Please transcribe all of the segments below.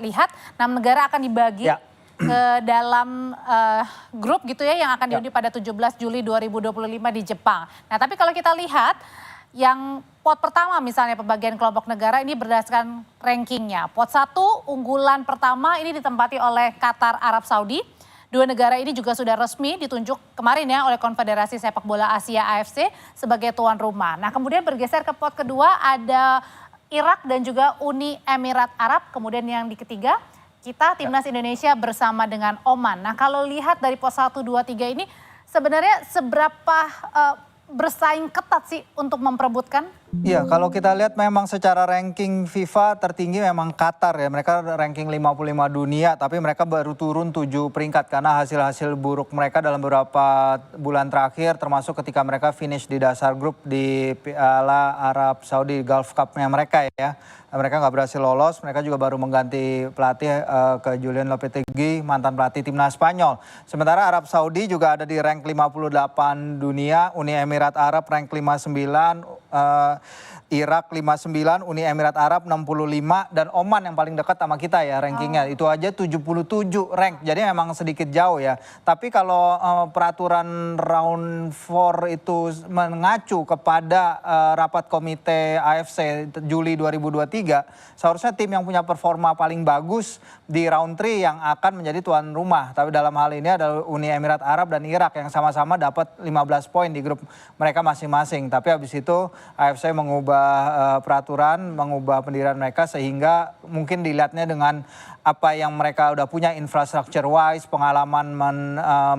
lihat 6 negara akan dibagi ke dalam grup gitu ya yang akan diundi pada 17 Juli 2025 di Jepang. Nah tapi kalau kita lihat yang pot pertama misalnya pembagian kelompok negara ini berdasarkan rankingnya. Pot 1 unggulan pertama ini ditempati oleh Qatar Arab Saudi. Dua negara ini juga sudah resmi ditunjuk kemarin ya oleh Konfederasi Sepak Bola Asia AFC sebagai tuan rumah. Nah kemudian bergeser ke pot kedua ada Irak dan juga Uni Emirat Arab. Kemudian yang di ketiga kita timnas Indonesia bersama dengan Oman. Nah kalau lihat dari pos 1, 2, 3 ini sebenarnya seberapa bersaing ketat sih untuk memperebutkan? Iya, kalau kita lihat memang secara ranking FIFA tertinggi memang Qatar ya. Mereka ranking 55 dunia tapi mereka baru turun 7 peringkat karena hasil-hasil buruk mereka dalam beberapa bulan terakhir termasuk ketika mereka finish di dasar grup di Piala Arab Saudi Gulf Cup-nya mereka ya. Mereka nggak berhasil lolos, mereka juga baru mengganti pelatih ke Julen Lopetegui, mantan pelatih timnas Spanyol. Sementara Arab Saudi juga ada di rank 58 dunia, Uni Emirat Arab rank 59, Irak 59, Uni Emirat Arab 65, dan Oman yang paling dekat sama kita ya rankingnya. Itu aja 77 rank, jadi memang sedikit jauh ya. Tapi kalau peraturan round 4 itu mengacu kepada rapat komite AFC Juli 2023, seharusnya tim yang punya performa paling bagus di round 3 yang akan menjadi tuan rumah. Tapi dalam hal ini adalah Uni Emirat Arab dan Irak yang sama-sama dapat 15 poin di grup mereka masing-masing. Tapi habis itu AFC mengubah peraturan, mengubah pendirian mereka sehingga mungkin dilihatnya dengan apa yang mereka udah punya infrastructure wise, pengalaman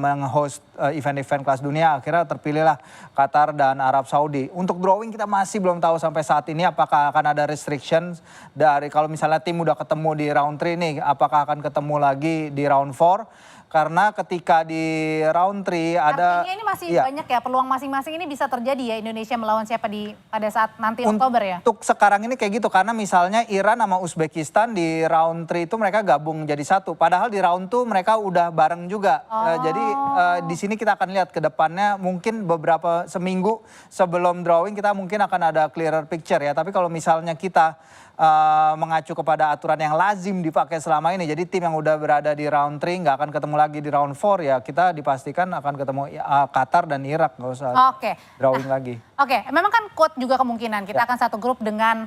meng-host event-event kelas dunia, akhirnya terpilihlah Qatar dan Arab Saudi. Untuk drawing kita masih belum tahu sampai saat ini apakah akan ada restrictions dari kalau misalnya tim udah ketemu di round 3 nih, apakah akan ketemu lagi di round 4? Karena ketika di round 3 ada... Artinya ini masih banyak ya, peluang masing-masing ini bisa terjadi ya Indonesia melawan siapa pada saat nanti Oktober ya? Untuk sekarang ini kayak gitu, karena misalnya Iran sama Uzbekistan di round 3 itu mereka gabung jadi satu. Padahal di round 2 mereka udah bareng juga. Jadi di sini kita akan lihat ke depannya mungkin beberapa seminggu sebelum drawing kita mungkin akan ada clearer picture ya. Tapi kalau misalnya kita mengacu kepada aturan yang lazim dipakai selama ini. Jadi tim yang udah berada di round 3 nggak akan ketemu lagi di round 4 ya. Kita dipastikan akan ketemu Qatar dan Irak, nggak usah drawing lagi. Memang kan kuat juga kemungkinan kita akan satu grup dengan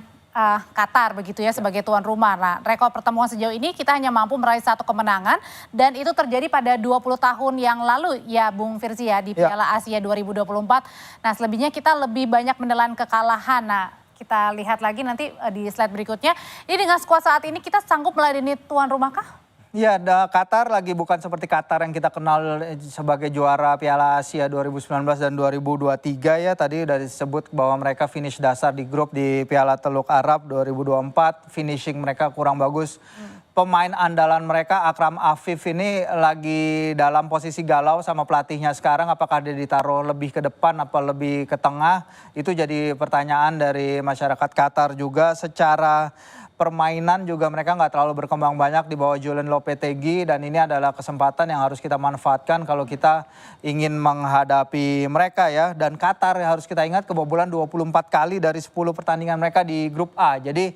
Qatar begitu ya sebagai tuan rumah. Nah rekor pertemuan sejauh ini kita hanya mampu meraih 1 kemenangan dan itu terjadi pada 20 tahun yang lalu ya Bung Firzi ya di Piala Asia 2024. Nah selebihnya kita lebih banyak menelan kekalahan. Nah kita lihat lagi nanti di slide berikutnya. Ini dengan skuad saat ini kita sanggup meladeni tuan rumah kah? Iya, Qatar lagi bukan seperti Qatar yang kita kenal sebagai juara Piala Asia 2019 dan 2023 ya. Tadi udah disebut bahwa mereka finish dasar di grup di Piala Teluk Arab 2024. Finishing mereka kurang bagus. Pemain andalan mereka Akram Afif ini lagi dalam posisi galau sama pelatihnya sekarang. Apakah dia ditaruh lebih ke depan apa lebih ke tengah? Itu jadi pertanyaan dari masyarakat Qatar juga. Secara permainan juga mereka nggak terlalu berkembang banyak di bawah Julen Lopetegui dan ini adalah kesempatan yang harus kita manfaatkan kalau kita ingin menghadapi mereka ya. Dan Qatar harus kita ingat kebobolan 24 kali dari 10 pertandingan mereka di grup A. Jadi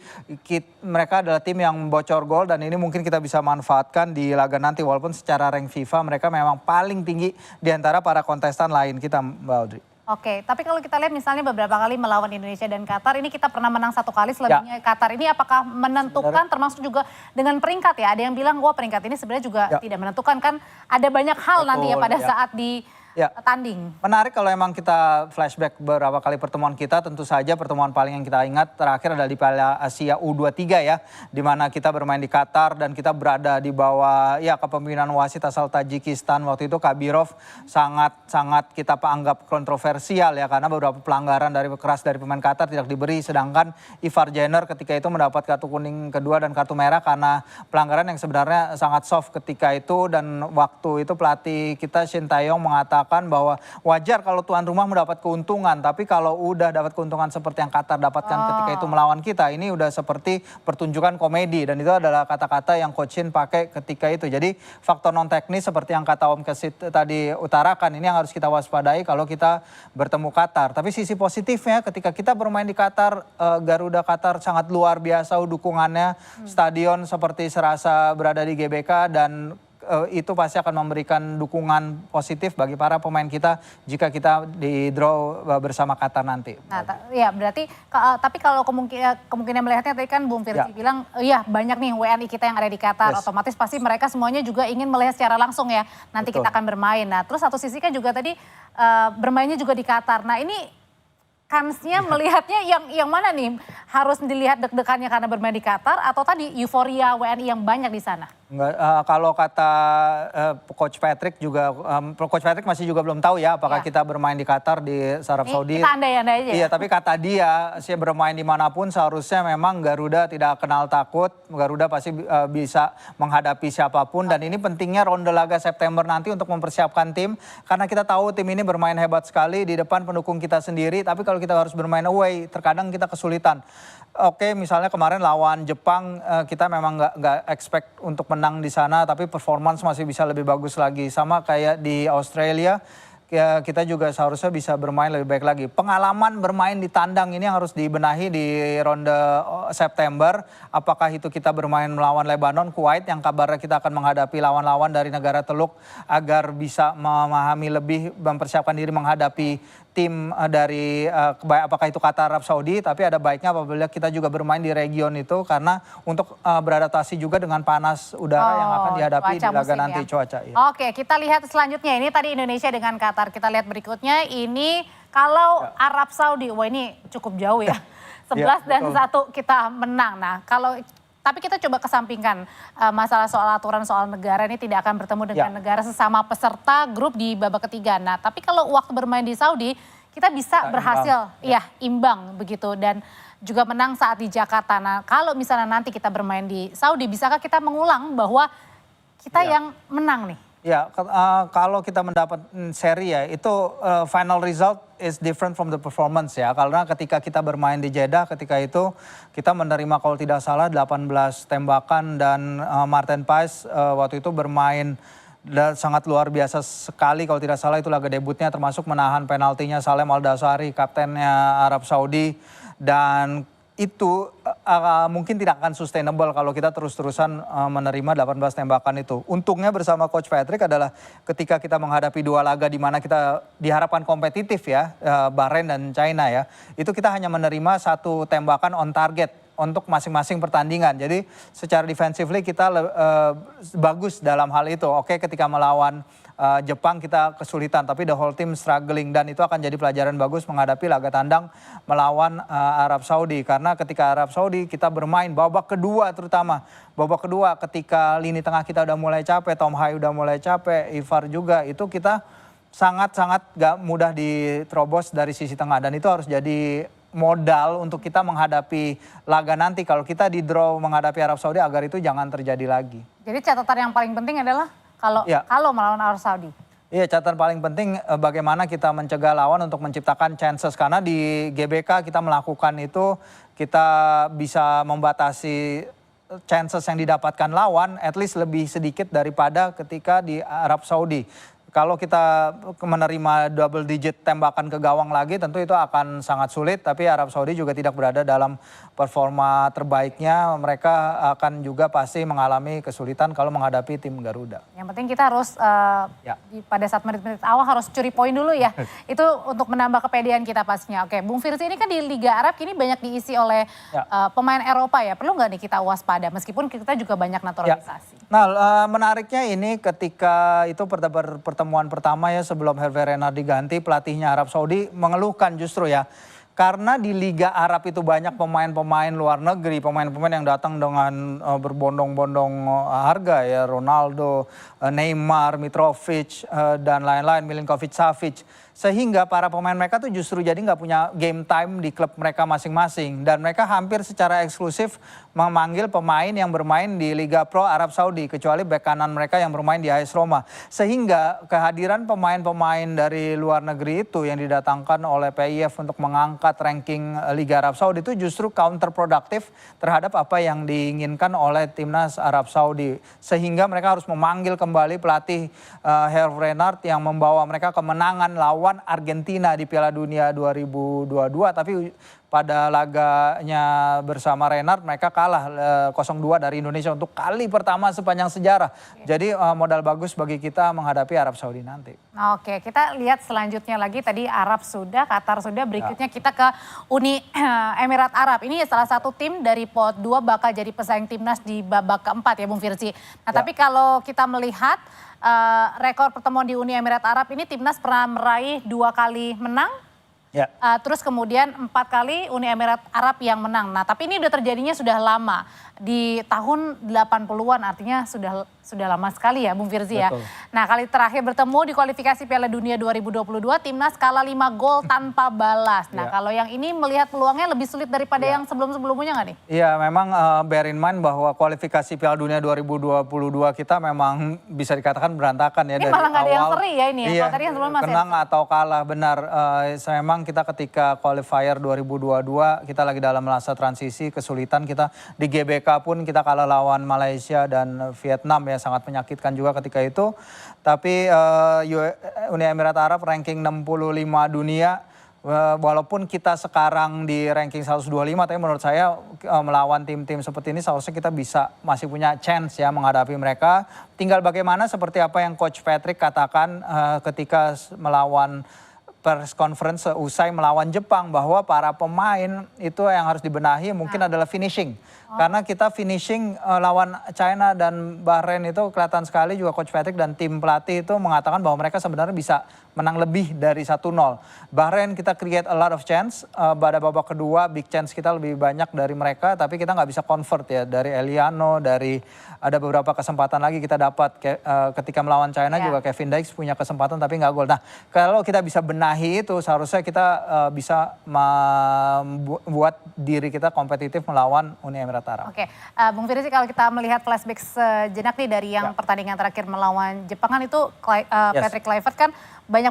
mereka adalah tim yang bocor gol dan ini mungkin kita bisa manfaatkan di laga nanti walaupun secara rank FIFA mereka memang paling tinggi di antara para kontestan lain kita, Mbak Audrey. Tapi kalau kita lihat misalnya beberapa kali melawan Indonesia dan Qatar, ini kita pernah menang 1 kali, selebihnya Qatar ini apakah menentukan termasuk juga dengan peringkat ya? Ada yang bilang wah peringkat ini sebenarnya juga tidak menentukan kan ada banyak hal nanti ya pada saat di tanding. Menarik kalau emang kita flashback beberapa kali pertemuan kita, tentu saja pertemuan paling yang kita ingat terakhir adalah di Piala Asia U23 ya, di mana kita bermain di Qatar dan kita berada di bawah ya kepemimpinan wasit asal Tajikistan waktu itu Kabirov, sangat kita anggap kontroversial ya karena beberapa pelanggaran keras dari pemain Qatar tidak diberi, sedangkan Ivar Jenner ketika itu mendapat kartu kuning kedua dan kartu merah karena pelanggaran yang sebenarnya sangat soft ketika itu. Dan waktu itu pelatih kita Shin Tae-yong mengatakan mengatakan bahwa wajar kalau tuan rumah mendapat keuntungan, tapi kalau udah dapat keuntungan seperti yang Qatar dapatkan ketika itu melawan kita, ini udah seperti pertunjukan komedi, dan itu adalah kata-kata yang Coach Shin pakai ketika itu. Jadi faktor non teknis seperti yang kata Om Kesit tadi utarakan, ini yang harus kita waspadai kalau kita bertemu Qatar. Tapi sisi positifnya ketika kita bermain di Qatar, Garuda Qatar sangat luar biasa dukungannya, stadion seperti serasa berada di GBK, dan itu pasti akan memberikan dukungan positif bagi para pemain kita jika kita di draw bersama Qatar nanti. Nah, ya berarti tapi kalau kemungkinan melihatnya tadi kan Bung Firzi bilang, ya banyak nih WNI kita yang ada di Qatar, otomatis pasti mereka semuanya juga ingin melihat secara langsung ya nanti kita akan bermain. Nah, terus satu sisi kan juga tadi bermainnya juga di Qatar. Nah, ini kansnya melihatnya yang mana nih? Harus dilihat deg-degannya karena bermain di Qatar atau tadi euforia WNI yang banyak di sana? Enggak, kalau kata Coach Patrick juga, Coach Patrick masih juga belum tahu ya apakah kita bermain di Qatar, di Arab Saudi. Kita andai-andai aja. Iya, tapi kata dia, sih bermain dimanapun seharusnya memang Garuda tidak kenal takut. Garuda pasti bisa menghadapi siapapun, dan ini pentingnya ronde laga September nanti untuk mempersiapkan tim. Karena kita tahu tim ini bermain hebat sekali di depan pendukung kita sendiri, tapi kalau kita harus bermain away, terkadang kita kesulitan. Oke, misalnya kemarin lawan Jepang, kita memang nggak expect untuk menang di sana, tapi performance masih bisa lebih bagus lagi. Sama kayak di Australia, kita juga seharusnya bisa bermain lebih baik lagi. Pengalaman bermain di tandang ini yang harus dibenahi di ronde September. Apakah itu kita bermain melawan Lebanon, Kuwait, yang kabarnya kita akan menghadapi lawan-lawan dari negara Teluk, agar bisa memahami lebih, mempersiapkan diri menghadapi tim dari apakah itu Qatar, Arab Saudi, tapi ada baiknya apabila kita juga bermain di region itu, karena untuk beradaptasi juga dengan panas udara yang akan dihadapi di laga nanti cuaca. Ya. Oke, kita lihat selanjutnya, ini tadi Indonesia dengan Qatar, kita lihat berikutnya ini kalau Arab Saudi, wah ini cukup jauh ya, 11 dan 1 kita menang. Nah tapi kita coba kesampingkan masalah soal aturan soal negara, ini tidak akan bertemu dengan negara sesama peserta grup di babak ketiga. Nah, tapi kalau waktu bermain di Saudi kita bisa berhasil imbang begitu, dan juga menang saat di Jakarta. Nah, kalau misalnya nanti kita bermain di Saudi, bisakah kita mengulang bahwa kita yang menang nih? Ya, kalau kita mendapat seri ya, itu final result is different from the performance ya. Karena ketika kita bermain di Jeddah, ketika itu kita menerima kalau tidak salah 18 tembakan, dan Martin Paes waktu itu bermain sangat luar biasa sekali. Kalau tidak salah itu laga debutnya, termasuk menahan penaltinya Salem Al-Dawsari, kaptennya Arab Saudi. Dan itu mungkin tidak akan sustainable kalau kita terus-terusan menerima 18 tembakan itu. Untungnya bersama Coach Patrick adalah ketika kita menghadapi dua laga di mana kita diharapkan kompetitif ya, Bahrain dan China ya, itu kita hanya menerima 1 tembakan on target untuk masing-masing pertandingan. Jadi secara defensively kita bagus dalam hal itu. Oke, ketika melawan Jepang kita kesulitan, tapi the whole team struggling, dan itu akan jadi pelajaran bagus menghadapi laga tandang melawan Arab Saudi. Karena ketika Arab Saudi kita bermain babak kedua, terutama babak kedua ketika lini tengah kita udah mulai capek, Tom Hai udah mulai capek, Ivar juga, itu kita sangat-sangat gak mudah diterobos dari sisi tengah, dan itu harus jadi modal untuk kita menghadapi laga nanti. Kalau kita di draw menghadapi Arab Saudi, agar itu jangan terjadi lagi. Jadi catatan yang paling penting adalah kalau melawan Arab Saudi. Iya, catatan paling penting bagaimana kita mencegah lawan untuk menciptakan chances. Karena di GBK kita melakukan itu, kita bisa membatasi chances yang didapatkan lawan at least lebih sedikit daripada ketika di Arab Saudi. Kalau kita menerima double digit tembakan ke gawang lagi, tentu itu akan sangat sulit. Tapi Arab Saudi juga tidak berada dalam performa terbaiknya. Mereka akan juga pasti mengalami kesulitan kalau menghadapi tim Garuda. Yang penting kita harus pada saat menit-menit awal harus curi poin dulu ya. Itu untuk menambah kepedean kita pastinya. Oke, Bung Firzi, ini kan di Liga Arab kini banyak diisi oleh pemain Eropa ya. Perlu nggak nih kita waspada meskipun kita juga banyak naturalisasi? Nah, menariknya ini ketika itu pertemuan pertama ya sebelum Hervé Renard diganti, pelatihnya Arab Saudi mengeluhkan justru ya. Karena di Liga Arab itu banyak pemain-pemain luar negeri, pemain-pemain yang datang dengan berbondong-bondong harga ya, Ronaldo, Neymar, Mitrovic, dan lain-lain, Milinkovic-Savic. Sehingga para pemain mereka tuh justru jadi nggak punya game time di klub mereka masing-masing. Dan mereka hampir secara eksklusif memanggil pemain yang bermain di Liga Pro Arab Saudi. Kecuali bek kanan mereka yang bermain di AS Roma. Sehingga kehadiran pemain-pemain dari luar negeri itu yang didatangkan oleh PIF untuk mengangkat ranking Liga Arab Saudi itu justru counterproductive terhadap apa yang diinginkan oleh timnas Arab Saudi. Sehingga mereka harus memanggil kembali pelatih Hervé Renard yang membawa mereka kemenangan lawan Argentina di Piala Dunia 2022, tapi pada laganya bersama Renard mereka kalah 0-2 dari Indonesia untuk kali pertama sepanjang sejarah. Jadi modal bagus bagi kita menghadapi Arab Saudi nanti. Oke, kita lihat selanjutnya lagi, tadi Arab sudah, Qatar sudah, berikutnya kita ke Uni Emirat Arab. Ini salah satu tim dari pot 2 bakal jadi pesaing timnas di babak keempat ya Bung Firzi. Nah tapi kalau kita melihat rekor pertemuan di Uni Emirat Arab ini timnas pernah meraih 2 kali menang. Ya. Terus kemudian 4 kali Uni Emirat Arab yang menang. Nah tapi ini udah terjadinya sudah lama. Di tahun 80-an, artinya sudah lama sekali ya Bung Firzi ya. Nah kali terakhir bertemu di kualifikasi Piala Dunia 2022 timnas kalah 5 gol tanpa balas. Nah kalau yang ini melihat peluangnya lebih sulit daripada yang sebelum-sebelumnya nggak nih? Iya memang bear in mind bahwa kualifikasi Piala Dunia 2022 kita memang bisa dikatakan berantakan ya. Ini dari malah nggak ada yang awal. seri ya ini ya. Iya, Kalau tadi yang sebelum masih menang atau kalah benar. Memang kita ketika qualifier 2022 kita lagi dalam masa transisi kesulitan kita di GBK pun kita kalah lawan Malaysia dan Vietnam ya, sangat menyakitkan juga ketika itu. Tapi Uni Emirat Arab ranking 65 dunia, walaupun kita sekarang di ranking 125, tapi menurut saya melawan tim-tim seperti ini seharusnya kita masih punya chance ya menghadapi mereka. Tinggal bagaimana seperti apa yang Coach Patrick katakan ketika melawan press conference usai melawan Jepang, bahwa para pemain itu yang harus dibenahi mungkin adalah finishing. Karena kita finishing lawan China dan Bahrain itu kelihatan sekali, juga Coach Patrick dan tim pelatih itu mengatakan bahwa mereka sebenarnya bisa menang lebih dari 1-0. Bahrain kita create a lot of chance, pada babak kedua big chance kita lebih banyak dari mereka, tapi kita nggak bisa convert ya, dari Eliano, dari ada beberapa kesempatan lagi kita dapat ketika melawan China juga Kevin Dykes punya kesempatan tapi nggak gol. Nah kalau kita bisa benahi itu seharusnya kita bisa membuat diri kita kompetitif melawan Uni Emirat Arab. Oke, Bung Firzi, kalau kita melihat flashback sejenak nih dari yang pertandingan terakhir melawan Jepang kan itu Patrick Kluivert kan banyak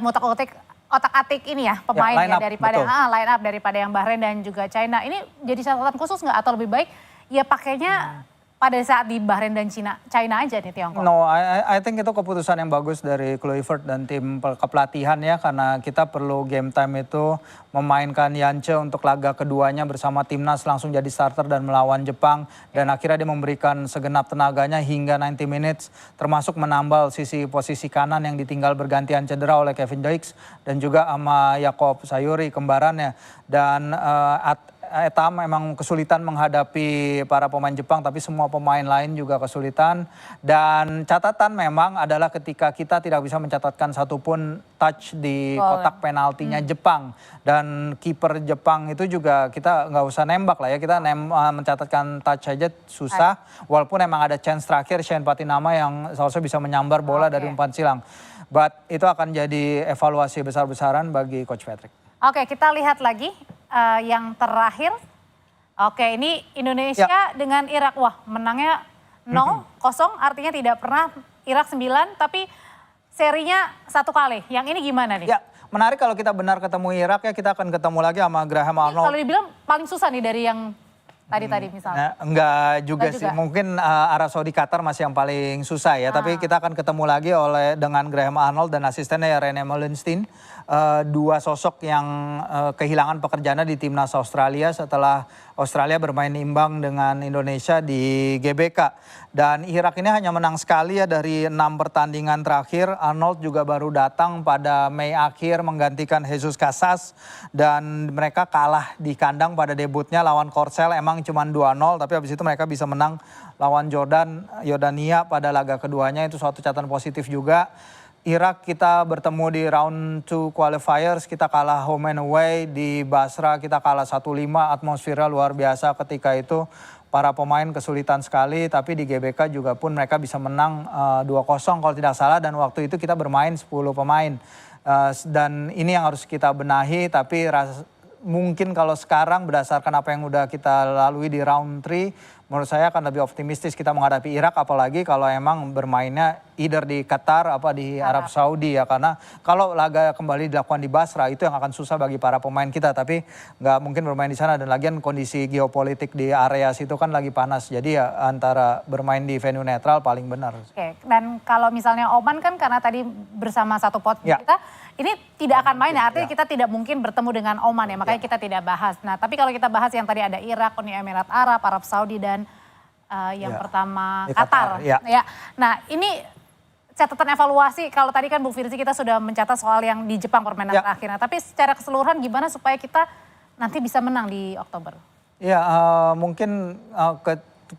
otak-atik ini ya pemain ya daripada line up daripada yang Bahrain dan juga China. Ini jadi catatan khusus nggak atau lebih baik ya pakainya pada saat di Bahrain dan China aja nih Tiongkok? No, I think itu keputusan yang bagus dari Kluivert dan tim kepelatihan ya, karena kita perlu game time itu memainkan Yance untuk laga keduanya bersama timnas langsung jadi starter dan melawan Jepang, dan akhirnya dia memberikan segenap tenaganya hingga 90 minutes, termasuk menambal posisi kanan yang ditinggal bergantian cedera oleh Kevin Dykes dan juga sama Jakob Sayuri kembarannya. Dan Eta memang kesulitan menghadapi para pemain Jepang, tapi semua pemain lain juga kesulitan. Dan catatan memang adalah ketika kita tidak bisa mencatatkan satupun touch di kotak penaltinya Jepang. Dan kiper Jepang itu juga kita nggak usah nembak lah ya, kita mencatatkan touch aja susah. Walaupun emang ada chance terakhir Shane Patinama yang seharusnya bisa menyambar bola dari umpan silang. But itu akan jadi evaluasi besar-besaran bagi Coach Patrick. Oke, kita lihat lagi yang terakhir. Oke, ini Indonesia dengan Irak. Wah, menangnya 0-0, artinya tidak pernah. Irak 9, tapi serinya 1 kali. Yang ini gimana nih? Ya, menarik kalau kita benar ketemu Irak ya, kita akan ketemu lagi sama Graham Arnold. Kalau dibilang paling susah nih dari yang tadi misalnya. Enggak juga sih, mungkin Arab Saudi Qatar masih yang paling susah ya. Tapi kita akan ketemu lagi dengan Graham Arnold dan asistennya René Meulensteen. 2 sosok yang kehilangan pekerjaannya di timnas Australia setelah Australia bermain imbang dengan Indonesia di GBK. Dan Irak ini hanya menang sekali ya dari 6 pertandingan terakhir. Arnold juga baru datang pada Mei akhir menggantikan Jesus Casas. Dan mereka kalah di kandang pada debutnya lawan Korsel, emang cuma 2-0. Tapi habis itu mereka bisa menang lawan Yordania pada laga keduanya, itu suatu catatan positif juga. Irak kita bertemu di round 2 qualifiers, kita kalah home and away di Basra, kita kalah 1-5, atmosfernya luar biasa ketika itu. Para pemain kesulitan sekali, tapi di GBK juga pun mereka bisa menang 2-0 kalau tidak salah, dan waktu itu kita bermain 10 pemain. Dan ini yang harus kita benahi, tapi mungkin kalau sekarang berdasarkan apa yang udah kita lalui di round 3, menurut saya akan lebih optimistis kita menghadapi Irak, apalagi kalau emang bermainnya either di Qatar apa di Arab Saudi ya, karena kalau laga kembali dilakukan di Basra itu yang akan susah bagi para pemain kita, tapi nggak mungkin bermain di sana, dan lagian kondisi geopolitik di area situ kan lagi panas, jadi ya antara bermain di venue netral paling benar. Oke, dan kalau misalnya Oman kan karena tadi bersama satu pot kita, ini tidak akan main ya, artinya kita tidak mungkin bertemu dengan Oman ya, makanya kita tidak bahas. Nah tapi kalau kita bahas yang tadi ada Irak, Uni Emirat Arab, Arab Saudi, dan yang pertama Qatar. Ya. Nah ini catatan evaluasi, kalau tadi kan Bu Firzi kita sudah mencatat soal yang di Jepang permainan terakhir. Nah tapi secara keseluruhan gimana supaya kita nanti bisa menang di Oktober? Ya mungkin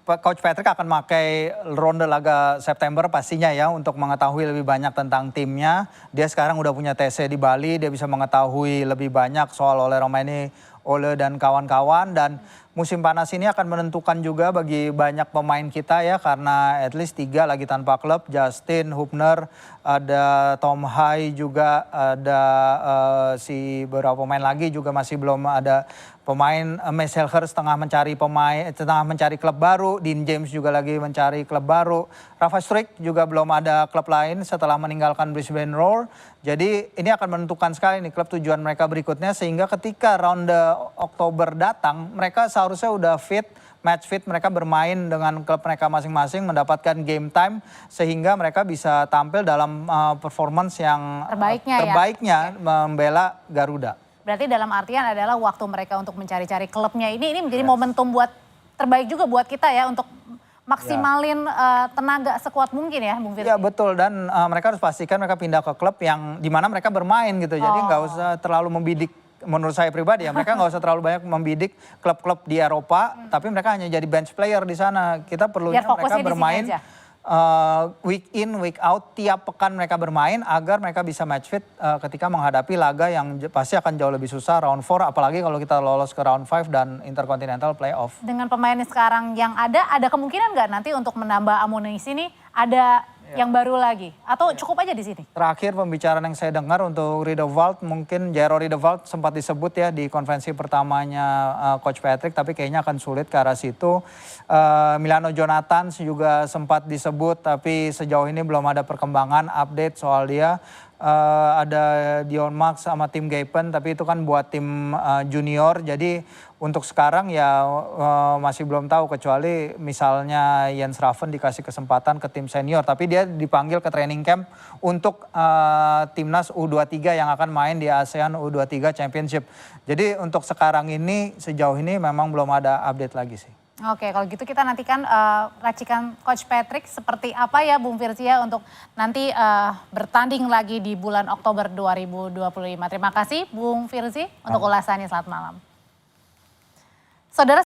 Coach Patrick akan pakai ronde laga September pastinya ya untuk mengetahui lebih banyak tentang timnya. Dia sekarang udah punya TC di Bali, dia bisa mengetahui lebih banyak soal Ole Romaini, Ole dan kawan-kawan, dan musim panas ini akan menentukan juga bagi banyak pemain kita ya, karena at least 3 lagi tanpa klub, Justin, Hubner, ada Tom Hai juga, ada si beberapa pemain lagi juga masih belum ada pemain. Max Helger tengah mencari klub baru, Dean James juga lagi mencari klub baru, Rafa Struijk juga belum ada klub lain setelah meninggalkan Brisbane Roar. Jadi ini akan menentukan sekali nih klub tujuan mereka berikutnya, sehingga ketika ronde Oktober datang mereka seharusnya udah fit, match fit, mereka bermain dengan klub mereka masing-masing, mendapatkan game time sehingga mereka bisa tampil dalam performance yang terbaiknya membela Garuda. Berarti dalam artian adalah waktu mereka untuk mencari-cari klubnya ini menjadi momentum buat terbaik juga buat kita ya, untuk maksimalin tenaga sekuat mungkin ya Bung Firzi. Ya betul, dan mereka harus pastikan mereka pindah ke klub yang dimana mereka bermain gitu. Jadi nggak usah terlalu membidik, menurut saya pribadi ya, mereka nggak usah terlalu banyak membidik klub-klub di Eropa, tapi mereka hanya jadi bench player di sana. Kita perlunya mereka bermain week in, week out, tiap pekan mereka bermain agar mereka bisa match fit ketika menghadapi laga yang pasti akan jauh lebih susah, round 4, apalagi kalau kita lolos ke round 5 dan Intercontinental Playoff. Dengan pemain sekarang yang ada kemungkinan nggak nanti untuk menambah amunisi nih, ada yang baru lagi, atau cukup aja di sini? Terakhir pembicaraan yang saya dengar untuk Riedewald, mungkin Jairo Riedewald sempat disebut ya di konferensi pertamanya Coach Patrick, tapi kayaknya akan sulit ke arah situ. Milano Jonathan juga sempat disebut, tapi sejauh ini belum ada perkembangan update soal dia. Ada Dion Max sama tim Gapen, tapi itu kan buat tim junior, jadi untuk sekarang ya masih belum tahu, kecuali misalnya Jens Raven dikasih kesempatan ke tim senior, tapi dia dipanggil ke training camp untuk timnas U23 yang akan main di ASEAN U23 Championship. Jadi untuk sekarang ini sejauh ini memang belum ada update lagi sih. Oke, kalau gitu kita nantikan racikan Coach Patrick seperti apa ya Bung Firzi ya, untuk nanti bertanding lagi di bulan Oktober 2025. Terima kasih Bung Firzi untuk ulasannya, selamat malam. Saudara